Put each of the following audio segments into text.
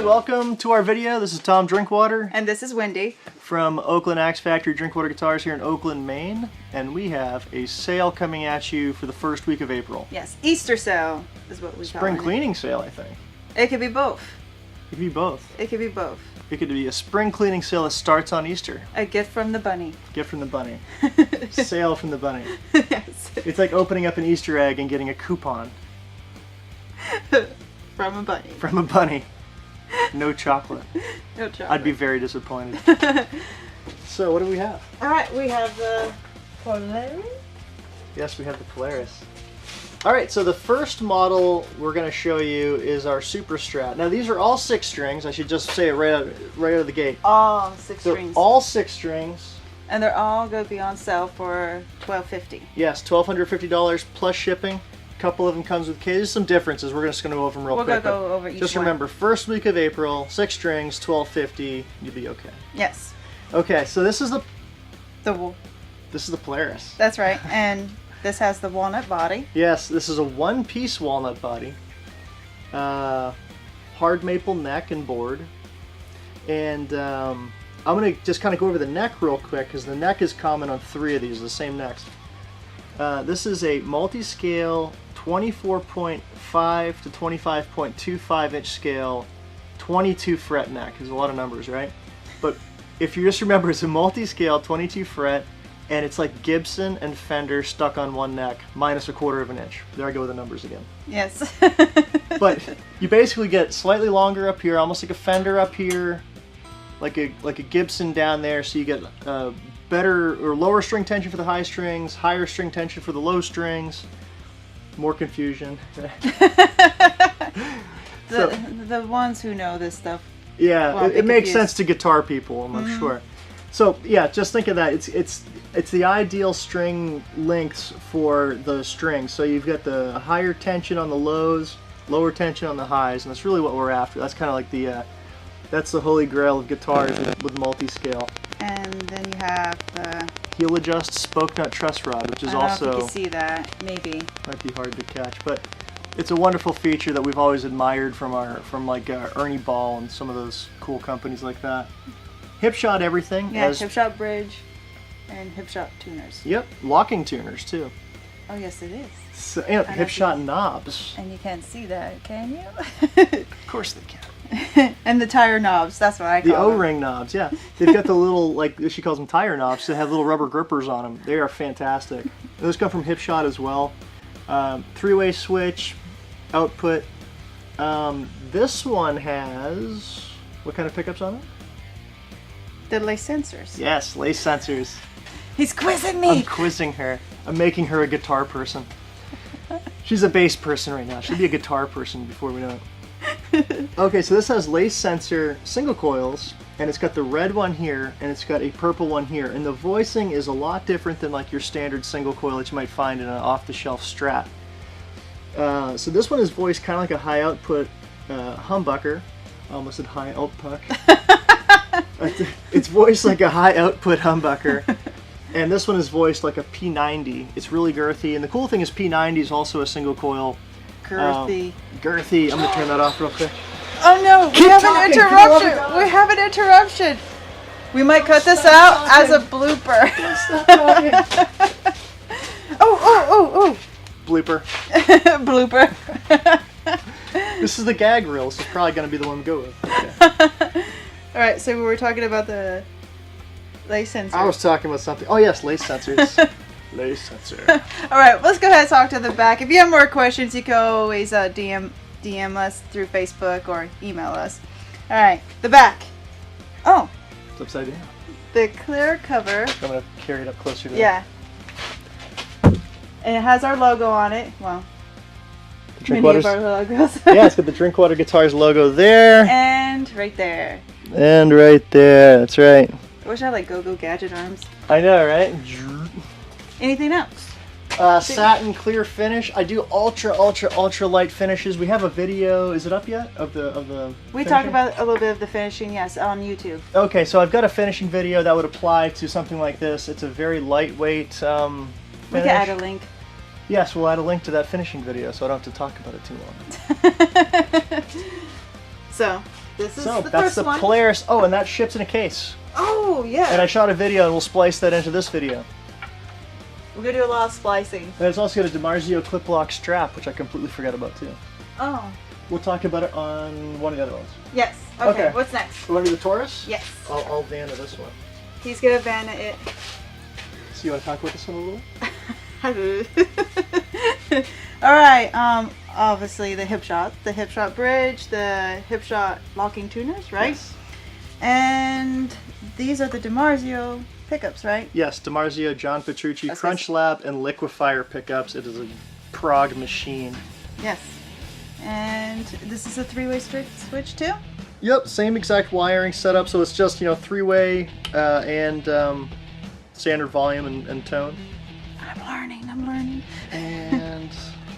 Welcome to our video. This is Tom Drinkwater. And this is Wendy. From Oakland Axe Factory Drinkwater Guitars here in Oakland, Maine. And we have a sale coming at you for the first week of April. Yes, Easter sale is what we call it. Spring cleaning sale, I think. It could be both. It could be both. It could be both. It could be a spring cleaning sale that starts on Easter. A gift from the bunny. Gift from the bunny. Sale from the bunny. Yes. It's like opening up an Easter egg and getting a coupon. From a bunny. From a bunny. No chocolate. No chocolate. I'd be very disappointed. So, what do we have? Alright, we have the Polaris. Yes, we have the Polaris. Alright, so the first model we're going to show you is our Super Strat. Now, these are all 6 strings. I should just say it right out of the gate. All 6 strings. They're all 6 strings. And they're all going to be on sale for $1,250. Yes, $1,250 plus shipping. A couple of them comes with cases. There's some differences. We're just going to go over them real quick. We're going to go over each one. Just remember, first week of April, 6 strings, $1,250. You'll be okay. Yes. Okay, so this is the Polaris. That's right. And this has the walnut body. Yes, this is a one-piece walnut body. Hard maple neck and board. And I'm going to just kind of go over the neck real quick because the neck is common on 3 of these, the same necks. This is a multi-scale 24.5 to 25.25 inch scale 22 fret neck. There's a lot of numbers, right? But if you just remember, it's a multi-scale 22 fret and it's like Gibson and Fender stuck on one neck minus 1/4 inch. There I go with the numbers again. Yes. But you basically get slightly longer up here, almost like a Fender up here, like a Gibson down there, so you get better or lower string tension for the high strings, higher string tension for the low strings. More confusion. The ones who know this stuff. Yeah, it makes sense to guitar people, I'm sure. So yeah, just think of that. It's the ideal string lengths for the strings. So you've got the higher tension on the lows, lower tension on the highs, and that's really what we're after. That's kind of like that's the holy grail of guitars with multi-scale. And then you have the heel adjust spoke nut truss rod, which is I don't also know if you can see that, maybe might be hard to catch, but it's a wonderful feature that we've always admired from Ernie Ball and some of those cool companies like that. Hip shot everything. Yeah, hip shot bridge and hip shot tuners. Yep, locking tuners too. Oh yes, it is. So, and hip shot knobs. And you can't see that, can you? Of course they can. And the tire knobs, that's what I call them. The O-ring knobs, yeah. They've got the little, like she calls them tire knobs, that have little rubber grippers on them. They are fantastic. And those come from Hip Shot as well. 3-way switch, output. This one has, what kind of pickups on it? The lace sensors. Yes, lace sensors. He's quizzing me! I'm quizzing her. I'm making her a guitar person. She's a bass person right now. She'll be a guitar person before we know it. Okay, so this has lace sensor single coils, and it's got the red one here, and it's got a purple one here. And the voicing is a lot different than like your standard single coil that you might find in an off-the-shelf Strat. So this one is voiced kind of like a high output humbucker. I almost said high output. It's voiced like a high output humbucker. And this one is voiced like a P90. It's really girthy, and the cool thing is P90 is also a single coil. Girthy. Girthy. I'm going to turn that off real quick. Oh no, we have an interruption. We have an interruption. We might cut this out as a blooper. Stop talking. Oh. Blooper. Blooper. This is the gag reel. This is probably going to be the one we go with. Okay. Alright, so we were talking about the lace sensors. I was talking about something. Oh yes, lace sensors. Lace sensor. Alright, let's go ahead and talk to the back. If you have more questions, you can always DM us through Facebook or email us. Alright, the back. Oh. It's upside down. The clear cover. I'm going to carry it up closer to Yeah. And it has our logo on it. Well, many of our logos. Yeah, it's got the Drinkwater Guitars logo there. And right there. And right there. That's right. I wish I had like go-go gadget arms. I know, right? Anything else? Satin clear finish. I do ultra light finishes. We have a video. Is it up yet? Of the. We talked about a little bit of the finishing, yes, on YouTube. Okay, so I've got a finishing video that would apply to something like this. It's a very lightweight finish. We can add a link. Yes, we'll add a link to that finishing video, so I don't have to talk about it too long. So this is the that's first the one. Polaris. Oh, and that ships in a case. Oh yeah. And I shot a video, and we'll splice that into this video. We're gonna do a lot of splicing. And it's also got a DiMarzio clip lock strap, which I completely forgot about too. Oh. We'll talk about it on one of the other ones. Yes. Okay. What's next? You want to do the Taurus? Yes. I'll Vanna this one. He's gonna Vanna it. So you want to talk about this one a little? All right. Obviously the hip shot bridge, the hip shot locking tuners, right? Yes. And these are the DiMarzio pickups, right? Yes, DiMarzio, John Petrucci, That's Crunch Lab, and Liquifier pickups. It is a prog machine. Yes. And this is a 3-way switch too? Yep, same exact wiring setup. So it's just 3-way and standard volume and tone. I'm learning. And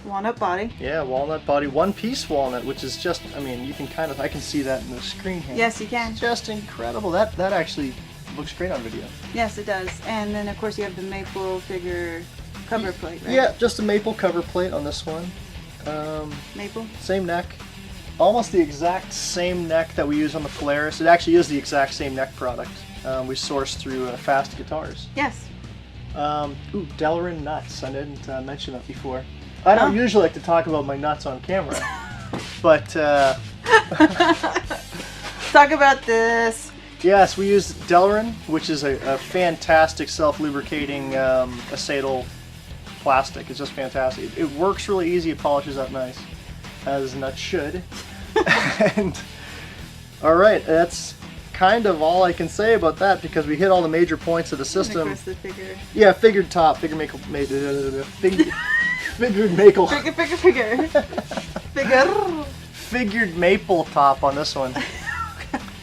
walnut body. Yeah, walnut body, one-piece walnut, which is just, I mean, you can I can see that in the screen here. Yes, you can. It's just incredible. That actually looks great on video. Yes, it does. And then of course you have the maple figure cover plate, right? Yeah, just a maple cover plate on this one. Maple. Same neck. Almost the exact same neck that we use on the Polaris. It actually is the exact same neck product. We sourced through Fast Guitars. Yes. Delrin Nuts. I didn't mention that before. I don't usually like to talk about my nuts on camera, but talk about this. Yes, we use Delrin, which is a fantastic self-lubricating acetal plastic. It's just fantastic. It works really easy. It polishes up nice, as nuts should. And all right, that's kind of all I can say about that because we hit all the major points of the system. The figure. Yeah, figured top, figured maple, figured maple top on this one.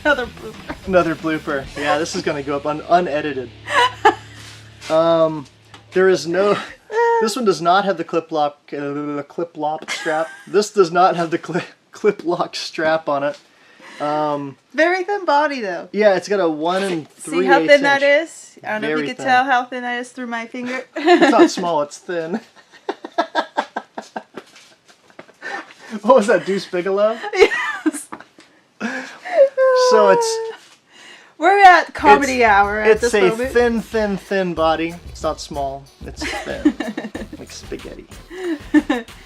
Another blooper. Another blooper. Yeah, this is gonna go up unedited. There is no. This one does not have the clip lock strap. This does not have the clip lock strap on it. Very thin body though. Yeah, it's got a 1 3/8 See how thin that inch. is? I don't know if you can tell how thin that is through my finger. It's not small, it's thin. What was that, Deuce Bigelow? Yes. So it's... We're at comedy hour at this moment. It's a thin body. It's not small, it's thin. Like spaghetti.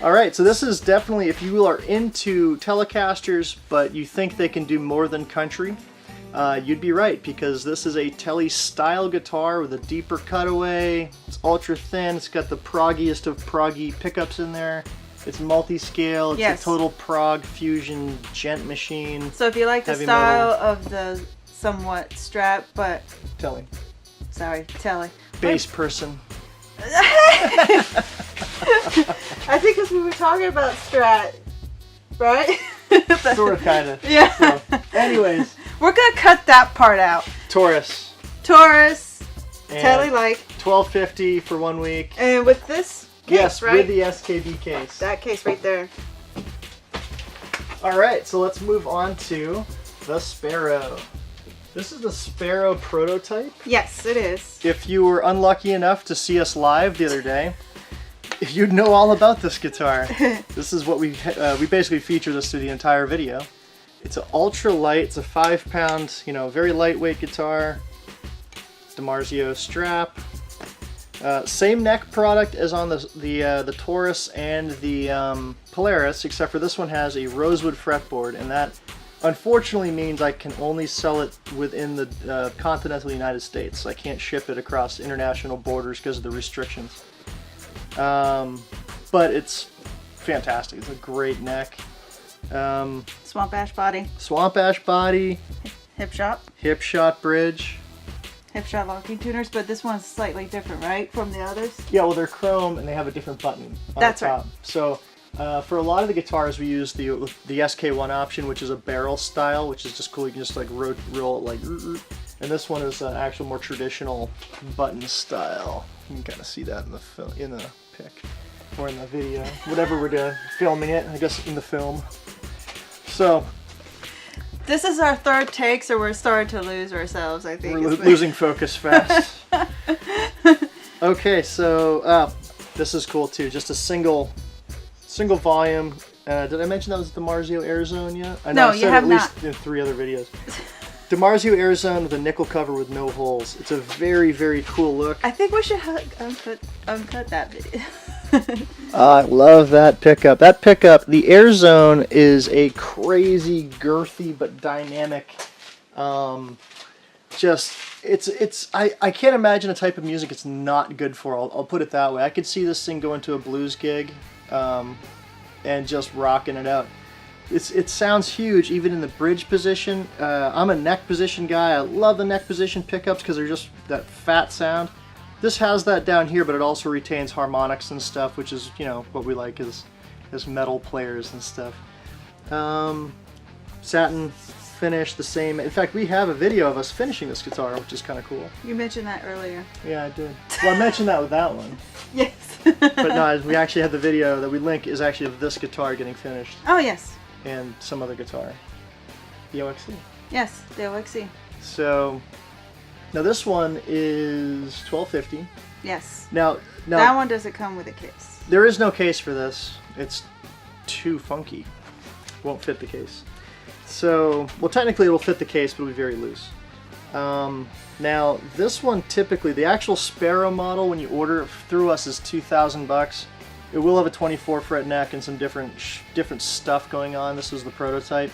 Alright, so this is definitely, if you are into Telecasters, but you think they can do more than country, you'd be right, because this is a Tele style guitar with a deeper cutaway. It's ultra thin, it's got the proggiest of proggy pickups in there. It's multi-scale, it's a total prog fusion gent machine. So if you like the style of the somewhat strap, but... Tele. Bass person. I think because we were talking about Strat, right? Sort of, kind of. Yeah. So, anyways. We're going to cut that part out. Taurus. Tele-like. $12.50 for 1 week. And with this case, right? With the SKB case. That case right there. Alright, so let's move on to the Sparrow. This is the Sparrow prototype. Yes, it is. If you were unlucky enough to see us live the other day, you'd know all about this guitar. This is what we basically feature this through the entire video. It's an ultra light, it's a 5-pound, very lightweight guitar. DiMarzio strap. Same neck product as on the Taurus and the Polaris, except for this one has a rosewood fretboard, and that unfortunately means I can only sell it within the continental United States. I can't ship it across international borders because of the restrictions. But it's fantastic. It's a great neck. Swamp ash body. Swamp ash body. Hip shot. Hip shot bridge. Hip shot locking tuners, but this one's slightly different, right, from the others? Yeah, well, they're chrome and they have a different button on That's the top. right. So for a lot of the guitars, we use the SK1 option, which is a barrel style, which is just cool. You can just like roll it like, and this one is an actual more traditional button style. You can kind of see that in the pick. Or in the video. Whatever we're doing. Filming it, I guess in the film. So. This is our third take, so we're starting to lose ourselves, I think. We're losing focus fast. Okay, so this is cool too. Just a single volume. Did I mention that was the DiMarzio Airzone yet? I know No, I you said have at least not. in 3 other videos. DiMarzio Airzone with a nickel cover with no holes. It's a very, very cool look. I think we should uncut that video. I love that pickup. That pickup, the Airzone, is a crazy, girthy, but dynamic. I can't imagine a type of music it's not good for. I'll put it that way. I could see this thing going to a blues gig, and just rocking it out. It sounds huge, even in the bridge position. I'm a neck position guy. I love the neck position pickups because they're just that fat sound. This has that down here, but it also retains harmonics and stuff, which is, what we like as metal players and stuff. Satin finish, the same. In fact, we have a video of us finishing this guitar, which is kind of cool. You mentioned that earlier. Yeah, I did. Well, I mentioned that with that one. Yes. But no, we actually have the video that we link is actually of this guitar getting finished. Oh, yes. And some other guitar. The OXC. Yes, the OXC. So, now this one is $12.50. Yes. Now that one doesn't come with a case. There is no case for this. It's too funky. Won't fit the case. So, well, technically it'll fit the case, but it'll be very loose. Now, this one typically, the actual Sparrow model, when you order it through us, is $2,000. It will have a 24 fret neck and some different stuff going on. This was the prototype.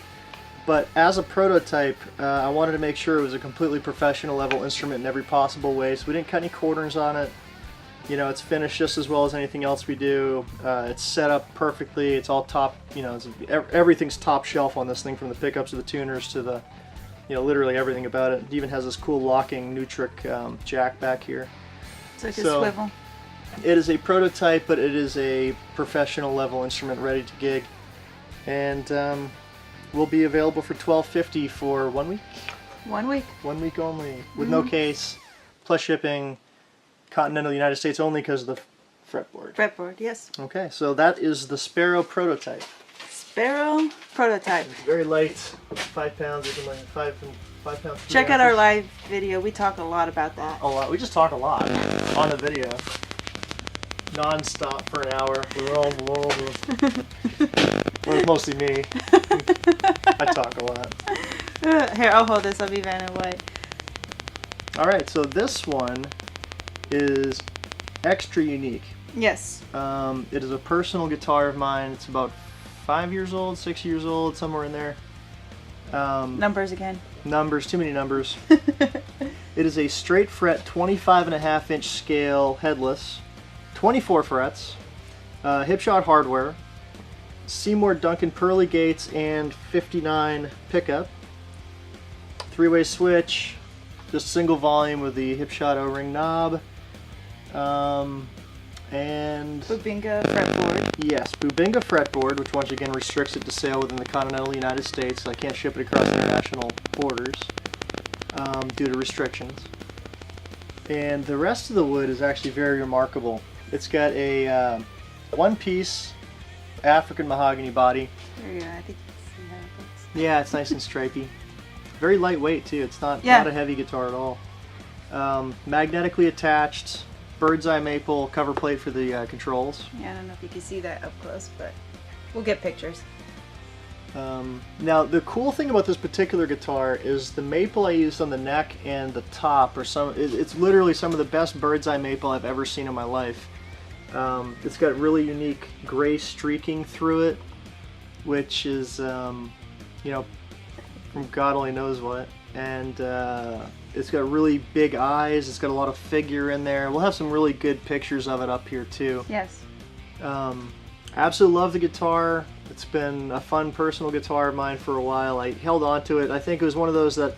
But as a prototype, I wanted to make sure it was a completely professional level instrument in every possible way, so we didn't cut any corners on it. It's finished just as well as anything else we do. It's set up perfectly. It's all top, everything's top shelf on this thing, from the pickups to the tuners to the, literally everything about it. It even has this cool locking Nutric jack back here. It's like a swivel. It is a prototype, but it is a professional level instrument ready to gig. And will be available for $12.50 for 1 week. 1 week. 1 week only, with no case, plus shipping. Continental United States only because of the fretboard. Fretboard, yes. Okay, so that is the Sparrow prototype. Sparrow prototype. It's very light, 5 pounds or something, 5 pounds. Check out our live video. We talk a lot about that. A lot. We just talk a lot on the video, non-stop for an hour. Well, it's mostly me. I talk a lot. Here, I'll hold this. I'll be Vanna White. All right, so this one is extra unique. Yes. It is a personal guitar of mine. It's about 5 years old, 6 years old, somewhere in there. Numbers again. Numbers, too many numbers. It is a straight fret 25.5-inch scale headless, 24 frets, hipshot hardware, Seymour Duncan pearly gates and 59 pickup, 3-way switch, just single volume with the hipshot O-ring knob. And Bubinga fretboard. Yes, Bubinga fretboard, which once again restricts it to sale within the continental United States. I can't ship it across international borders due to restrictions. And the rest of the wood is actually very remarkable. It's got a one-piece African mahogany body. There you go. I think you can see how it looks. Yeah, it's nice and stripey. Very lightweight too. It's not a heavy guitar at all. Magnetically attached, bird's eye maple cover plate for the controls. Yeah, I don't know if you can see that up close, but we'll get pictures. Now the cool thing about this particular guitar is the maple I used on the neck and the top are it's literally some of the best bird's eye maple I've ever seen in my life. It's got really unique gray streaking through it, which is from God only knows what, and it's got really big eyes. It's got a lot of figure in there. We'll have some really good pictures of it up here too. Yes. Absolutely love the guitar. It's been a fun personal guitar of mine for a while. I held on to it. I think it was one of those that,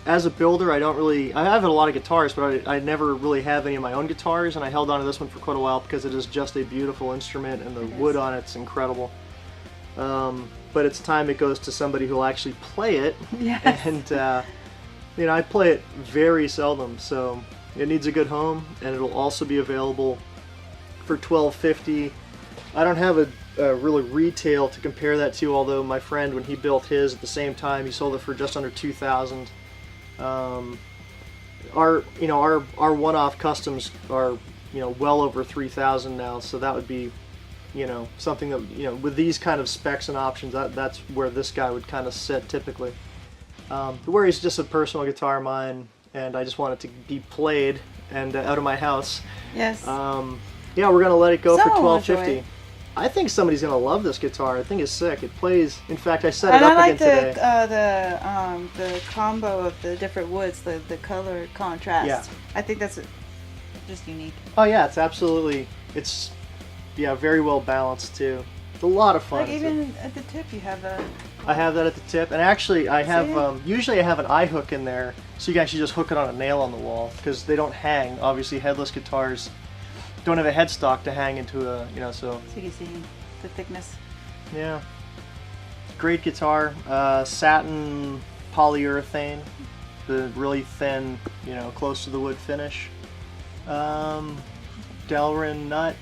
as a builder, I have a lot of guitars, but I never really have any of my own guitars, and I held on to this one for quite a while because it is just a beautiful instrument, and the wood on it's incredible. But it's time it goes to somebody who will actually play it. Yes. And I play it very seldom, so it needs a good home, and it'll also be available for for $1250. I don't have a really retail to compare that to, although my friend, when he built his at the same time, he sold it for just under $2,000. Our one-off customs are well over $3,000 now, so that would be something that with these kind of specs and options, that's where this guy would kind of sit typically. Where he's just a personal guitar of mine, and I just want it to be played and out of my house. Yes. Yeah, we're gonna let it go for $12.50. $12.50. I think somebody's gonna love this guitar. I think it's sick. It plays. In fact, I set it up again today. The combo of the different woods, the color contrast. Yeah. I think that's just unique. Oh yeah, it's very well balanced too. It's a lot of fun. Like even at the tip, you have a. I have that at the tip, and actually I have usually I have an eye hook in there, so you can actually just hook it on a nail on the wall because they don't hang. Obviously, headless guitars don't have a headstock to hang into a so. So you can see the thickness. Yeah. Great guitar, satin polyurethane, the really thin, close to the wood finish. Delrin Nut.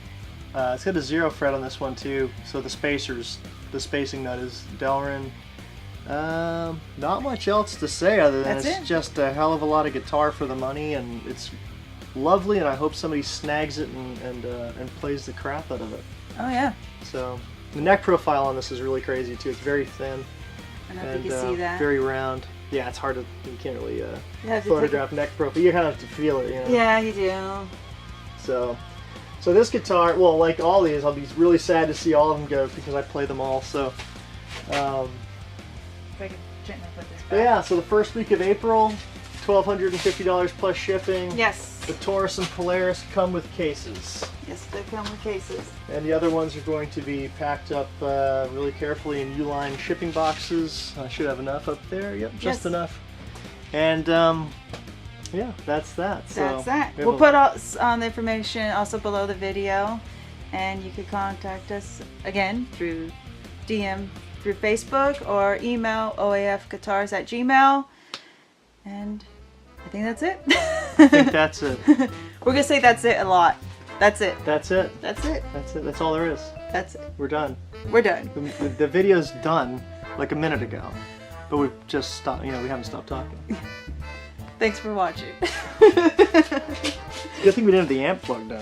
It's got a 0 fret on this one too, so the spacing nut is Delrin. Not much else to say other than it's just a hell of a lot of guitar for the money, and it's lovely, and I hope somebody snags it and plays the crap out of it. Oh yeah. So the neck profile on this is really crazy too. It's very thin. I don't know if you can see that. Very round. Yeah, it's hard to, you can't really have to photograph neck profile. You kind of have to feel it, Yeah, you do. So this guitar, well, like all these, I'll be really sad to see all of them go because I play them all. So, If I could gently put this back. yeah. So the first week of April, $1,250 plus shipping. Yes. The Taurus and Polaris come with cases. Yes, they come with cases. And the other ones are going to be packed up really carefully in U-line shipping boxes. I should have enough up there. Yep, just enough. And yeah, that's that. That's that. We'll put the information also below the video, and you can contact us again through DM through Facebook or email oafguitars@gmail. And I think that's it. I think that's it. We're gonna say that's it a lot. That's it. That's it. That's it. That's it. That's all there is. That's it. We're done. We're done. The video's done like a minute ago, but we've just stopped. We haven't stopped talking. Thanks for watching. Good thing we didn't have the amp plugged in.